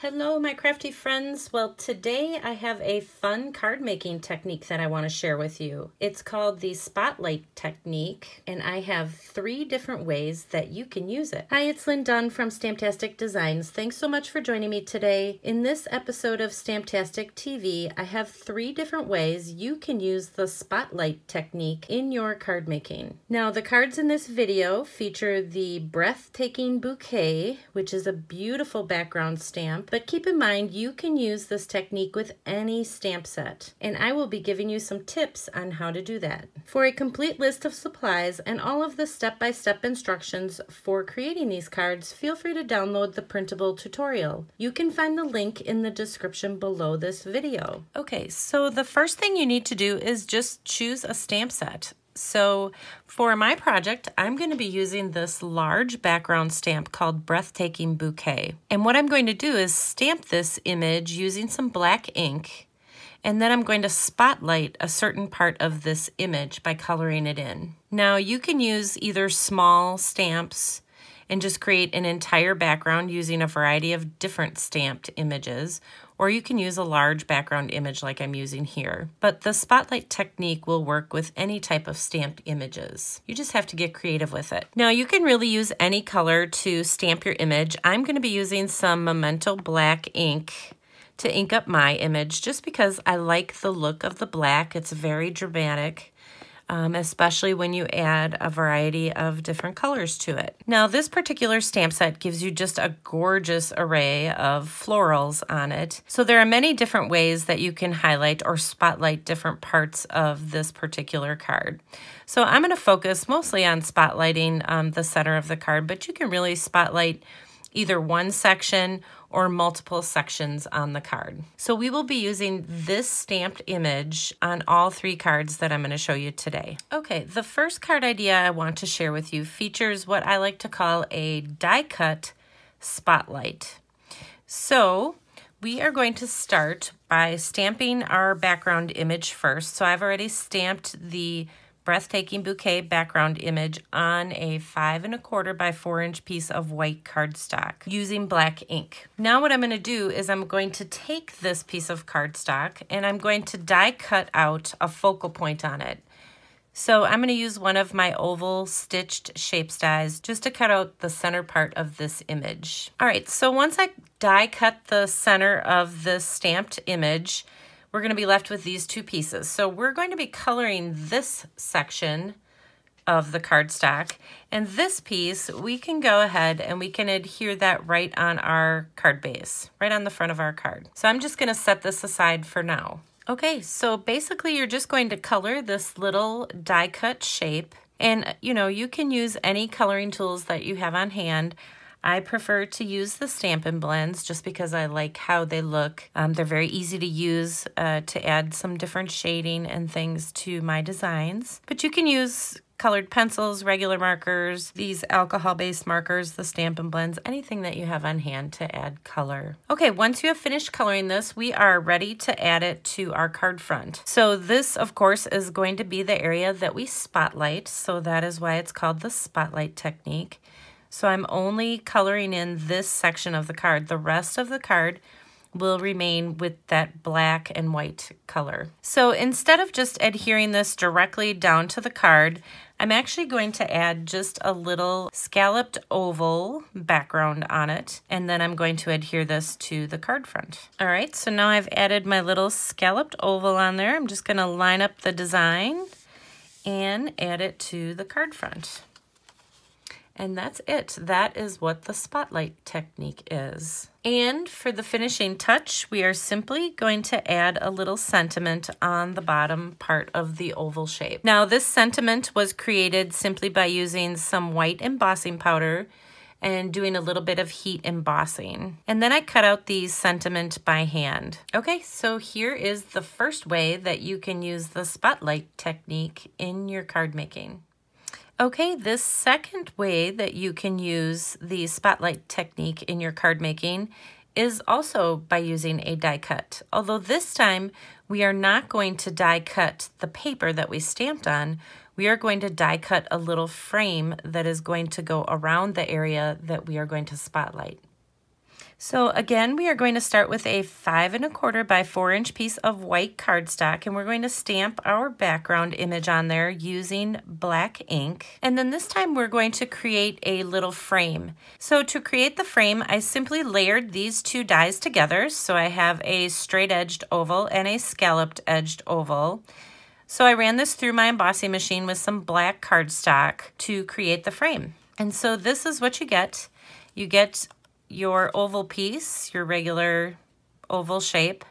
Hello, my crafty friends. Well, today I have a fun card making technique that I want to share with you. It's called the spotlight technique, and I have 3 different ways that you can use it. Hi, it's Lynn Dunn from Stamptastic Designs. Thanks so much for joining me today. In this episode of Stamptastic TV, I have 3 different ways you can use the spotlight technique in your card making. Now, the cards in this video feature the Breathtaking Bouquet, which is a beautiful background stamp. But keep in mind, you can use this technique with any stamp set, and I will be giving you some tips on how to do that. For a complete list of supplies and all of the step-by-step instructions for creating these cards, feel free to download the printable tutorial. You can find the link in the description below this video. Okay, so the first thing you need to do is just choose a stamp set. So for my project, I'm going to be using this large background stamp called Breathtaking Bouquet. And what I'm going to do is stamp this image using some black ink, and then I'm going to spotlight a certain part of this image by coloring it in. Now you can use either small stamps and just create an entire background using a variety of different stamped images, or you can use a large background image like I'm using here. But the spotlight technique will work with any type of stamped images. You just have to get creative with it. Now you can really use any color to stamp your image. I'm going to be using some Memento black ink to ink up my image just because I like the look of the black. It's very dramatic. Especially when you add a variety of different colors to it. Now this particular stamp set gives you just a gorgeous array of florals on it. So there are many different ways that you can highlight or spotlight different parts of this particular card. So I'm going to focus mostly on spotlighting the center of the card, but you can really spotlight either one section or multiple sections on the card. So we will be using this stamped image on all 3 cards that I'm going to show you today. Okay, the first card idea I want to share with you features what I like to call a die cut spotlight. So we are going to start by stamping our background image first. So I've already stamped the Breathtaking Bouquet background image on a 5 1/4 by 4 inch piece of white cardstock using black ink. Now what I'm going to do is I'm going to take this piece of cardstock and I'm going to die cut out a focal point on it. So I'm going to use one of my oval stitched shapes dies just to cut out the center part of this image. All right, so once I die cut the center of this stamped image, we're going to be left with these 2 pieces. So we're going to be coloring this section of the cardstock, and this piece we can go ahead and we can adhere that right on our card base, right on the front of our card. So I'm just going to set this aside for now. Okay, so basically you're just going to color this little die cut shape, and you can use any coloring tools that you have on hand. I prefer to use the Stampin' Blends just because I like how they look. They're very easy to use to add some different shading and things to my designs. But you can use colored pencils, regular markers, these alcohol-based markers, the Stampin' Blends, anything that you have on hand to add color. Okay, once you have finished coloring this, we are ready to add it to our card front. So this, of course, is going to be the area that we spotlight, so that is why it's called the spotlight technique. So I'm only coloring in this section of the card. The rest of the card will remain with that black and white color. So instead of just adhering this directly down to the card, I'm actually going to add just a little scalloped oval background on it, and then I'm going to adhere this to the card front. All right, so now I've added my little scalloped oval on there. I'm just going to line up the design and add it to the card front. And that's it. That is what the spotlight technique is. And for the finishing touch, we are simply going to add a little sentiment on the bottom part of the oval shape. Now, this sentiment was created simply by using some white embossing powder and doing a little bit of heat embossing. And then I cut out the sentiment by hand. Okay, so here is the first way that you can use the spotlight technique in your card making. Okay, this second way that you can use the spotlight technique in your card making is also by using a die cut. Although this time we are not going to die cut the paper that we stamped on, we are going to die cut a little frame that is going to go around the area that we are going to spotlight. So again, we are going to start with a 5 1/4 by 4" piece of white cardstock, and we're going to stamp our background image on there using black ink. And then this time we're going to create a little frame. So to create the frame, I simply layered these two dies together. So I have a straight edged oval and a scalloped edged oval. So I ran this through my embossing machine with some black cardstock to create the frame. And so this is what you get. You get your oval piece, your regular oval shape,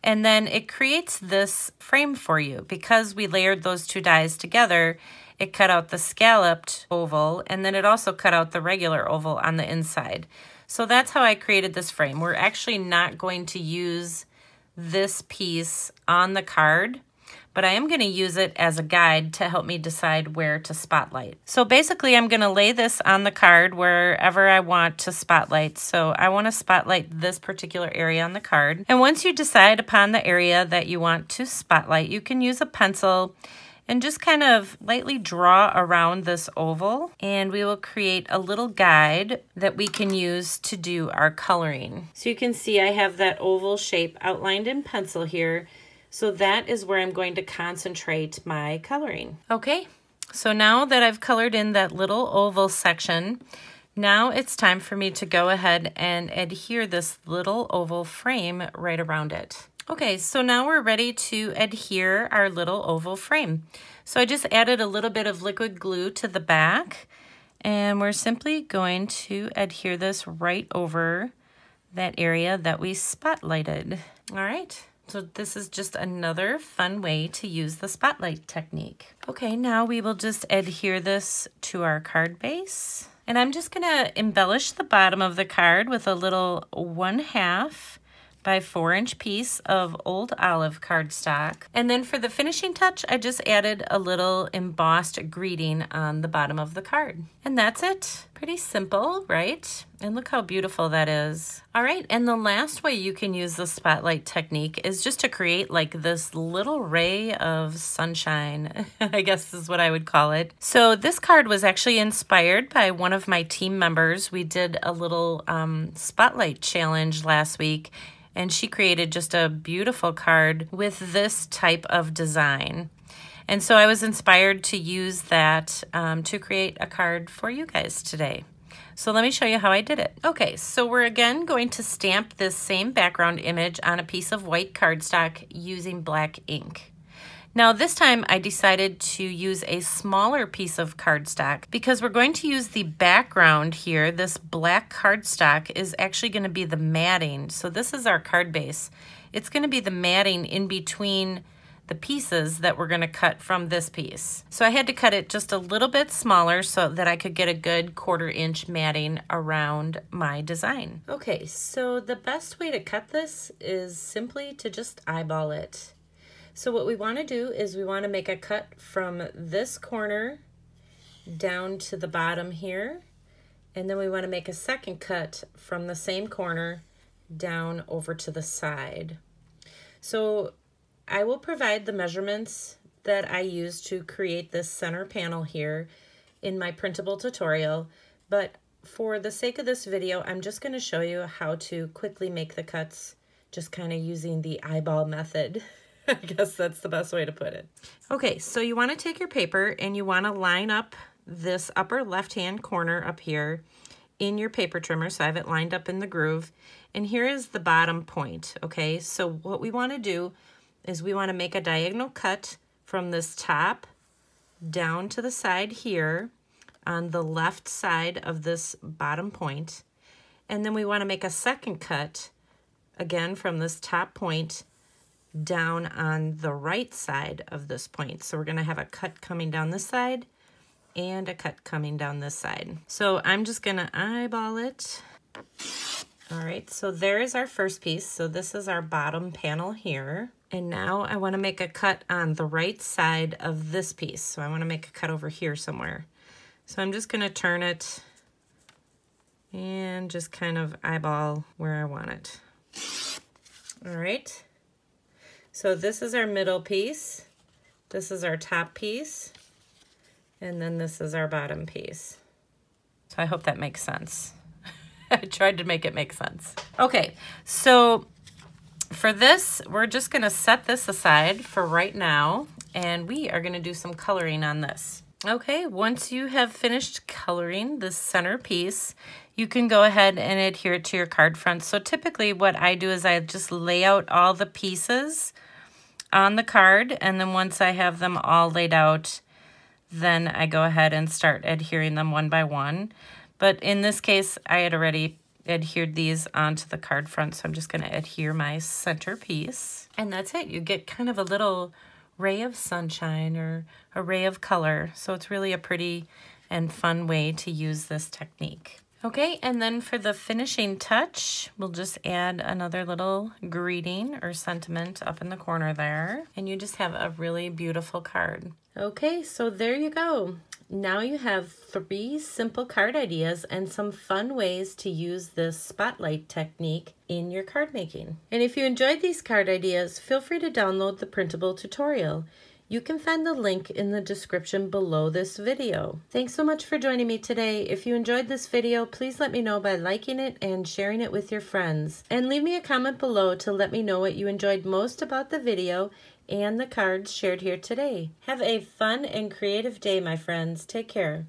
and then it creates this frame for you. Because we layered those two dies together, it cut out the scalloped oval, and then it also cut out the regular oval on the inside. So that's how I created this frame. We're actually not going to use this piece on the card, but I am going to use it as a guide to help me decide where to spotlight. So basically I'm going to lay this on the card wherever I want to spotlight. So I want to spotlight this particular area on the card. And once you decide upon the area that you want to spotlight, you can use a pencil and just kind of lightly draw around this oval, and we will create a little guide that we can use to do our coloring. So you can see I have that oval shape outlined in pencil here. So that is where I'm going to concentrate my coloring. Okay, so now that I've colored in that little oval section, now it's time for me to go ahead and adhere this little oval frame right around it. Okay, so now we're ready to adhere our little oval frame. So I just added a little bit of liquid glue to the back, and we're simply going to adhere this right over that area that we spotlighted. All right. So this is just another fun way to use the spotlight technique. Okay, now we will just adhere this to our card base. And I'm just gonna embellish the bottom of the card with a little 1/2 by 4" piece of old olive cardstock. And then for the finishing touch, I just added a little embossed greeting on the bottom of the card. And that's it. Pretty simple, right? And look how beautiful that is. All right, and the last way you can use the spotlight technique is just to create like this little ray of sunshine, I guess is what I would call it. So this card was actually inspired by one of my team members. We did a little spotlight challenge last week, and she created just a beautiful card with this type of design. And so I was inspired to use that to create a card for you guys today. So let me show you how I did it. Okay, so we're again going to stamp this same background image on a piece of white cardstock using black ink. Now this time I decided to use a smaller piece of cardstock because we're going to use the background here. This black cardstock is actually going to be the matting. So this is our card base. It's going to be the matting in between the pieces that we're going to cut from this piece. So I had to cut it just a little bit smaller so that I could get a good 1/4 inch matting around my design. Okay, so the best way to cut this is simply to just eyeball it. So what we want to do is we want to make a cut from this corner down to the bottom here, and then we want to make a second cut from the same corner down over to the side. So I will provide the measurements that I use to create this center panel here in my printable tutorial, but for the sake of this video, I'm just going to show you how to quickly make the cuts just kind of using the eyeball method. I guess that's the best way to put it. Okay, so you want to take your paper and you want to line up this upper left-hand corner up here in your paper trimmer. So I have it lined up in the groove. And here is the bottom point, okay? So what we want to do is we want to make a diagonal cut from this top down to the side here on the left side of this bottom point. And then we want to make a second cut, again, from this top point down on the right side of this point. So we're going to have a cut coming down this side and a cut coming down this side. So I'm just going to eyeball it. All right, so there is our first piece. So this is our bottom panel here. And now I want to make a cut on the right side of this piece. So I want to make a cut over here somewhere. So I'm just going to turn it and just kind of eyeball where I want it. All right. So this is our middle piece, this is our top piece, and then this is our bottom piece. So I hope that makes sense. I I tried to make it make sense. Okay, so for this, we're just gonna set this aside for right now, and we are gonna do some coloring on this. Okay, once you have finished coloring the center piece, you can go ahead and adhere it to your card front. So typically what I do is I just lay out all the pieces on the card, and then once I have them all laid out, then I go ahead and start adhering them one by one. But in this case, I had already adhered these onto the card front, so I'm just gonna adhere my center piece. And that's it, you get kind of a little ray of sunshine or a ray of color. So it's really a pretty and fun way to use this technique. Okay, and then for the finishing touch, we'll just add another little greeting or sentiment up in the corner there. And you just have a really beautiful card. Okay, so there you go. Now you have 3 simple card ideas and some fun ways to use this spotlight technique in your card making. And if you enjoyed these card ideas, feel free to download the printable tutorial. You can find the link in the description below this video. Thanks so much for joining me today. If you enjoyed this video, please let me know by liking it and sharing it with your friends. And leave me a comment below to let me know what you enjoyed most about the video and the cards shared here today. Have a fun and creative day, my friends. Take care.